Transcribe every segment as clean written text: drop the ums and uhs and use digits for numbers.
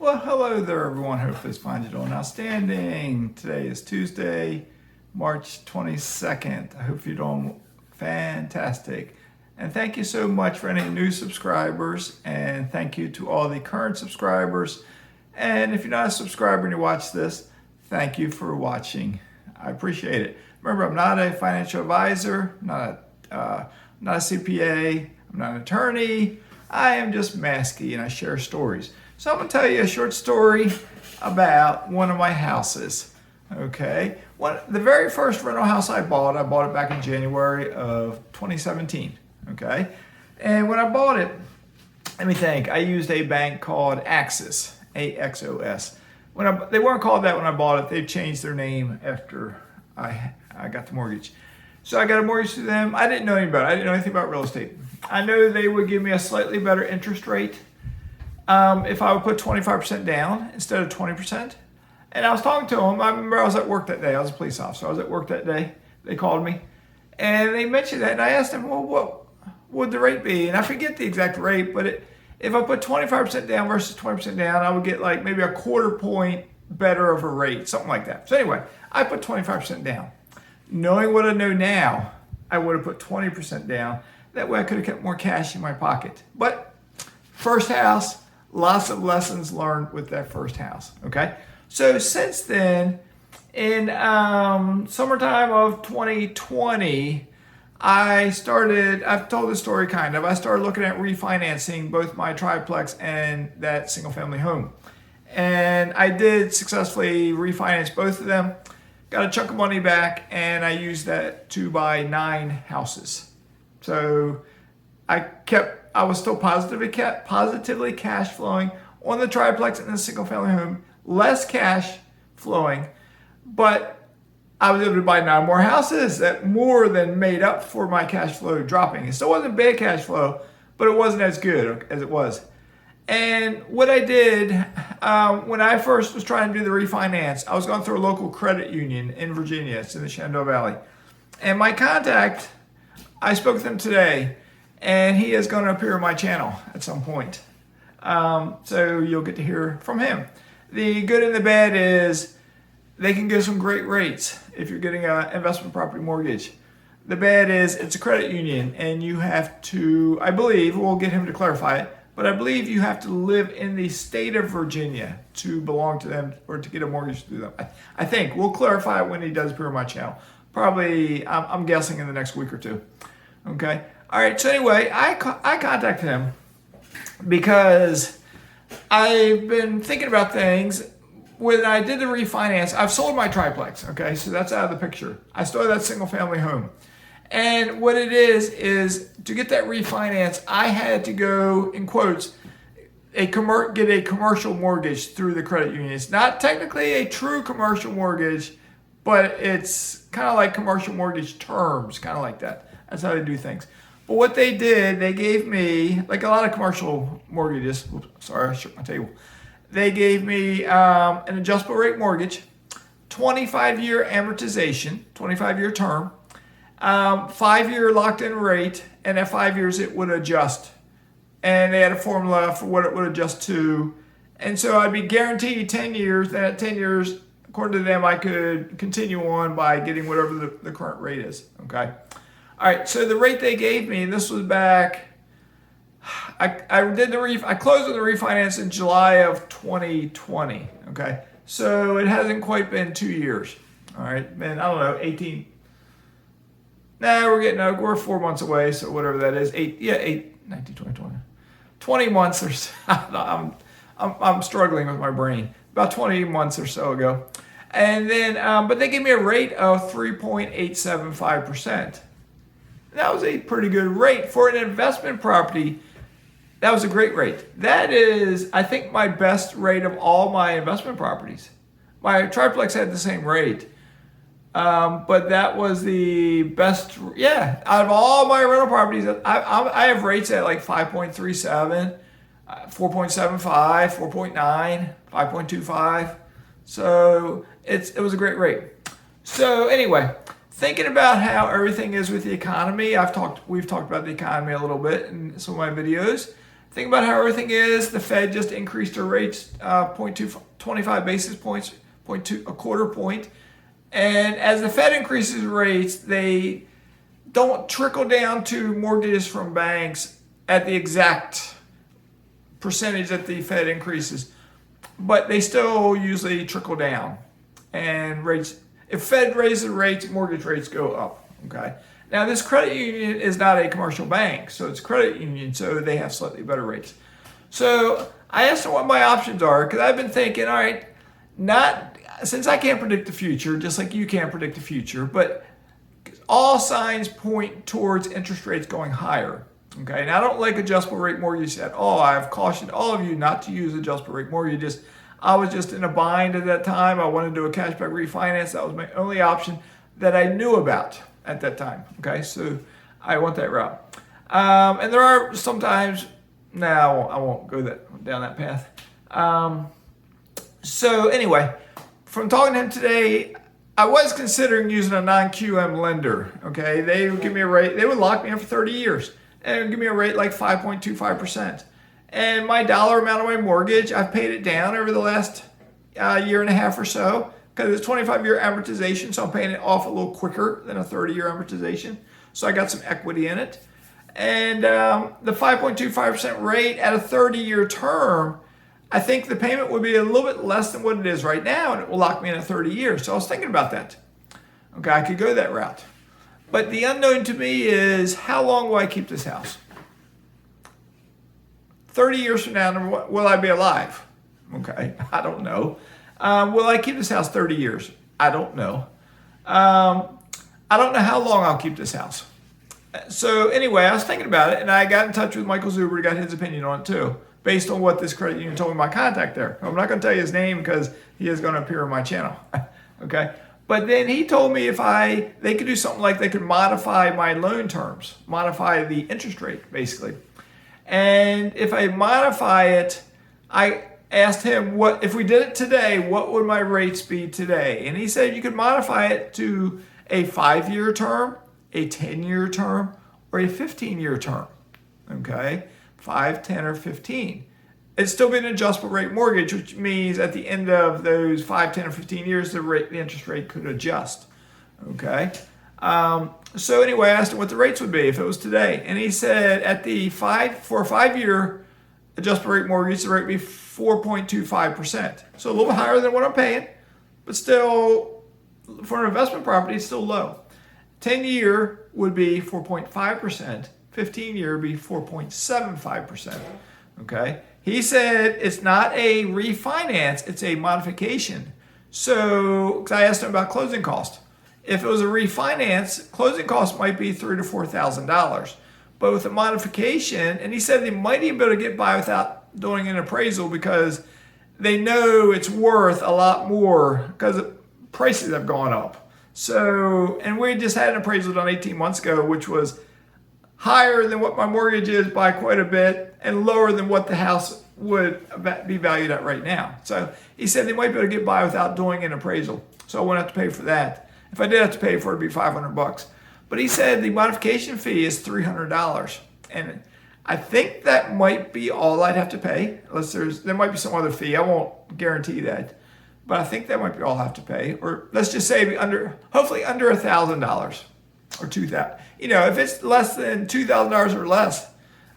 Well, hello there, everyone. Hope this finds you doing outstanding. Today is Tuesday, March 22nd. I hope you're doing fantastic. And thank you so much for any new subscribers. And thank you to all the current subscribers. And if you're not a subscriber and you watch this, thank you for watching. I appreciate it. Remember, I'm not a financial advisor, not a CPA, I'm not an attorney. I am just Mazske and I share stories. So I'm going to tell you a short story about one of my houses. Okay, the very first rental house I bought it back in January of 2017. Okay, and when I bought it, let me think, I used a bank called Axos, A-X-O-S. They weren't called that when I bought it. They changed their name after I got the mortgage. So I got a mortgage to them. I didn't know anything about it. I didn't know anything about real estate. I know they would give me a slightly better interest rate if I would put 25% down instead of 20%. And I was talking to them. I remember I was at work that day. I was a police officer. I was at work that day. They called me and they mentioned that. And I asked them, well, what would the rate be? And I forget the exact rate, but if I put 25% down versus 20% down, I would get like maybe a quarter point better of a rate, something like that. So anyway, I put 25% down. Knowing what I know now, I would have put 20% down. That way I could have kept more cash in my pocket. But first house, lots of lessons learned with that first house, okay? So since then, in summertime of 2020, I've told this story kind of, I started looking at refinancing both my triplex and that single family home. And I did successfully refinance both of them, got a chunk of money back, and I used that to buy 9 houses. So I was still positively cash flowing on the triplex and the single family home, less cash flowing, but I was able to buy 9 more houses that more than made up for my cash flow dropping. It still wasn't bad cash flow, but it wasn't as good as it was. And what I did when I first was trying to do the refinance, I was going through a local credit union in Virginia. It's in the Shenandoah Valley. And my contact, I spoke with him today, and he is going to appear on my channel at some point. So you'll get to hear from him. The good and the bad is they can give some great rates if you're getting an investment property mortgage. The bad is it's a credit union, and you have to, I believe, we'll get him to clarify it, but I believe you have to live in the state of Virginia to belong to them or to get a mortgage through them. I think. We'll clarify it when he does appear on my channel. Probably, I'm guessing in the next week or two. Okay? All right, so anyway, I contacted him because I've been thinking about things. When I did the refinance, I've sold my triplex, okay? So that's out of the picture. I still have that single family home. And what it is to get that refinance, I had to go, in quotes, get a commercial mortgage through the credit union. It's not technically a true commercial mortgage, but it's kind of like commercial mortgage terms, kind of like that. That's how they do things. But what they did, they gave me, like a lot of commercial mortgages, oops, sorry, I shook my table. They gave me an adjustable rate mortgage, 25-year amortization, 25-year term, 5-year locked-in rate, and at 5 years it would adjust. And they had a formula for what it would adjust to. And so I'd be guaranteed 10 years, then at 10 years, according to them, I could continue on by getting whatever the current rate is, okay? All right, so the rate they gave me, and this was back, I closed on the refinance in July of 2020, okay? So it hasn't quite been 2 years, all right? Man, I don't know, 18. We're 4 months away, so whatever that is, 19, 20, 20 months or so. I'm struggling with my brain. About 20 months or so ago. And then, but they gave me a rate of 3.875%. That was a pretty good rate for an investment property. That was a great rate. That is, I think, my best rate of all my investment properties. My triplex had the same rate. But that was the best, out of all my rental properties, I have rates at like 5.37, 4.75, 4.9, 5.25. So it was a great rate. So anyway, thinking about how everything is with the economy, we've talked about the economy a little bit in some of my videos. think about how everything is. The Fed just increased their rates 25 basis points, a quarter point. And as the Fed increases rates, they don't trickle down to mortgages from banks at the exact percentage that the Fed increases, but they still usually trickle down. And rates, if Fed raises rates, mortgage rates go up. Okay. Now this credit union is not a commercial bank, so it's a credit union, so they have slightly better rates. So I asked them what my options are, because I've been thinking, all right, since I can't predict the future, just like you can't predict the future, but all signs point towards interest rates going higher. Okay, and I don't like adjustable rate mortgages at all. I've cautioned all of you not to use adjustable rate mortgages. I was just in a bind at that time. I wanted to do a cashback refinance. That was my only option that I knew about at that time. Okay, so I went that route. And there are sometimes, now I won't go down that path. So anyway, from talking to him today, I was considering using a non-QM lender. Okay, they would give me a rate. They would lock me in for 30 years and give me a rate like 5.25%. And my dollar amount of my mortgage, I've paid it down over the last year and a half or so, because it's 25-year amortization, so I'm paying it off a little quicker than a 30-year amortization. So I got some equity in it. And the 5.25% rate at a 30-year term, I think the payment would be a little bit less than what it is right now, and it will lock me in at 30 years. So I was thinking about that. Okay, I could go that route. But the unknown to me is, how long will I keep this house? 30 years from now, will I be alive? Okay, I don't know. Will I keep this house 30 years? I don't know. I don't know how long I'll keep this house. So anyway, I was thinking about it, and I got in touch with Michael Zuber, got his opinion on it too, based on what this credit union told me my contact there. I'm not going to tell you his name because he is going to appear on my channel. Okay, but then he told me they could do something like they could modify my loan terms, modify the interest rate basically. And if I modify it, I asked him, what if we did it today, what would my rates be today? And he said you could modify it to a 5-year term, a 10-year term, or a 15-year term. Okay, 5, 10, or 15. It's still be an adjustable rate mortgage, which means at the end of those 5, 10, or 15 years, the interest rate could adjust. Okay. So anyway, I asked him what the rates would be if it was today. And he said for a 5-year adjustable rate mortgage, the rate would be 4.25%. So a little bit higher than what I'm paying, but still, for an investment property, it's still low. 10-year would be 4.5%. 15-year would be 4.75%. Okay. He said it's not a refinance, it's a modification. So, because I asked him about closing costs. If it was a refinance, closing costs might be $3,000 to $4,000. But with a modification, and he said they might even be able to get by without doing an appraisal because they know it's worth a lot more because prices have gone up. So, and we just had an appraisal done 18 months ago, which was higher than what my mortgage is by quite a bit and lower than what the house would be valued at right now. So he said they might be able to get by without doing an appraisal. So I wouldn't have to pay for that. If I did have to pay for it, it'd be $500. But he said the modification fee is $300. And I think that might be all I'd have to pay, unless there might be some other fee. I won't guarantee that. But I think that might be all I have to pay. Or let's just say hopefully under $1,000 or $2,000. You know, if it's less than $2,000 or less,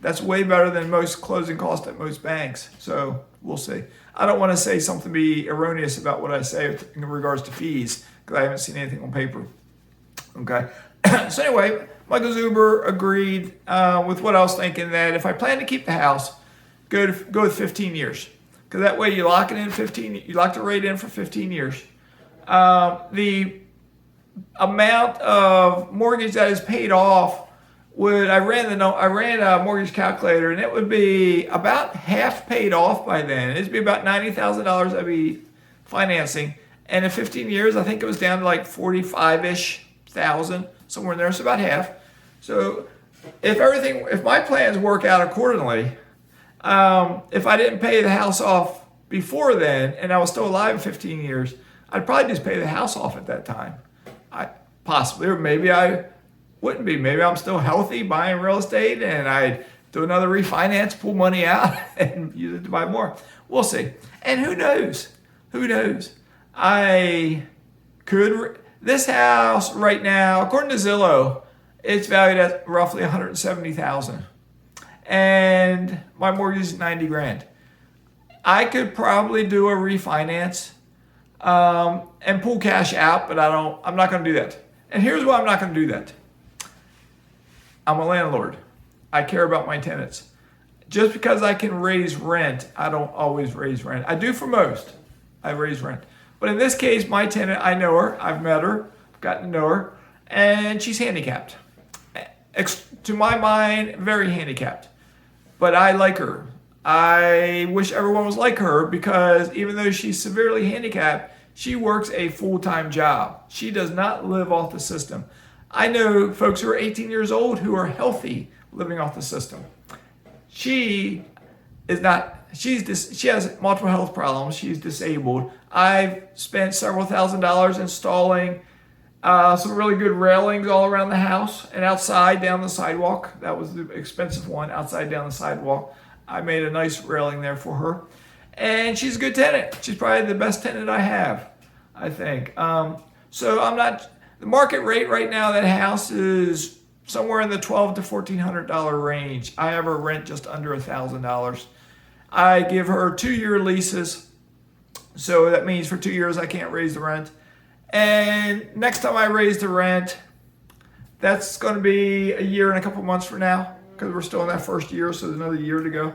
that's way better than most closing costs at most banks. So we'll see. I don't want to say something be erroneous about what I say in regards to fees, because I haven't seen anything on paper. Okay. So anyway, Michael Zuber agreed with what I was thinking, that if I plan to keep the house, go with 15 years. Because that way you lock it in you lock the rate in for 15 years. The amount of mortgage that is paid off I ran a mortgage calculator, and it would be about half paid off by then. It'd be about $90,000 I'd be financing. And in 15 years, I think it was down to like 45-ish thousand, somewhere in there. So about half. So if my plans work out accordingly, if I didn't pay the house off before then, and I was still alive in 15 years, I'd probably just pay the house off at that time. Possibly, or maybe I wouldn't be. Maybe I'm still healthy, buying real estate, and I'd do another refinance, pull money out, and use it to buy more. We'll see. And who knows? Who knows? I could. This house right now, according to Zillow, it's valued at roughly $170,000, and my mortgage is $90,000. I could probably do a refinance and pull cash out, but I'm not going to do that. And here's why I'm not going to do that. I'm a landlord. I care about my tenants. Just because I can raise rent, I don't always raise rent. I do for most. I raise rent. But in this case, my tenant, I know her. I've met her, gotten to know her, and she's handicapped. To my mind, very handicapped. But I like her. I wish everyone was like her because even though she's severely handicapped, she works a full-time job. She does not live off the system. I know folks who are 18 years old who are healthy living off the system. She is not, she has multiple health problems. She's disabled. I've spent several $1,000s installing some really good railings all around the house and outside down the sidewalk. That was the expensive one, outside down the sidewalk. I made a nice railing there for her. And she's a good tenant. She's probably the best tenant I have, I think. So I'm not, the market rate right now, that house is somewhere in the $1,200 to $1,400 range. I have her rent just under $1,000. I give her 2-year leases. So that means for 2 years I can't raise the rent. And next time I raise the rent, that's going to be a year and a couple months from now because we're still in that first year, so there's another year to go.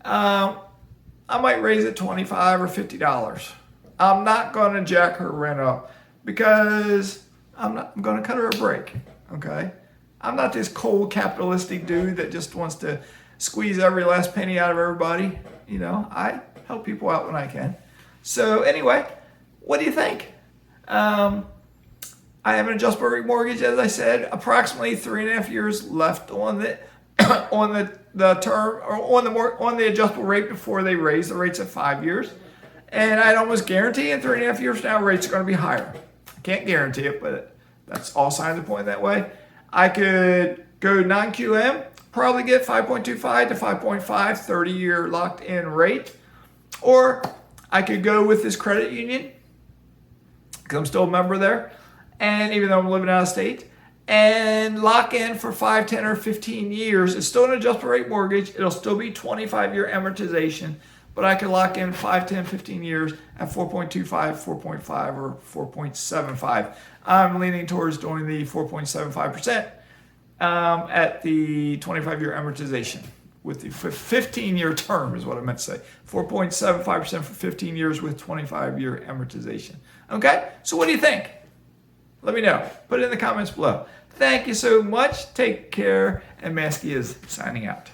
I might raise it $25 or $50. I'm not going to jack her rent up because I'm going to cut her a break, okay? I'm not this cold capitalistic dude that just wants to squeeze every last penny out of everybody. You know, I help people out when I can. So anyway, what do you think? I have an adjustable rate mortgage, as I said, approximately 3.5 years left on the the term or on the adjustable rate before they raise the rates at 5 years. And I'd almost guarantee in 3.5 years from now rates are going to be higher. I can't guarantee it, but that's all signs are pointing that way. I could go non-QM, probably get 5.25 to 5.5 30-year locked-in rate, or I could go with this credit union because I'm still a member there, and even though I'm living out of state, and lock in for 5, 10, or 15 years. It's still an adjustable rate mortgage. It'll still be 25-year amortization, but I could lock in 5, 10, 15 years at 4.25, 4.5, or 4.75. I'm leaning towards doing the 4.75% at the 25-year amortization with the 15-year term is what I meant to say. 4.75% for 15 years with 25-year amortization. Okay, so what do you think? Let me know. Put it in the comments below. Thank you so much. Take care. And Mazske is signing out.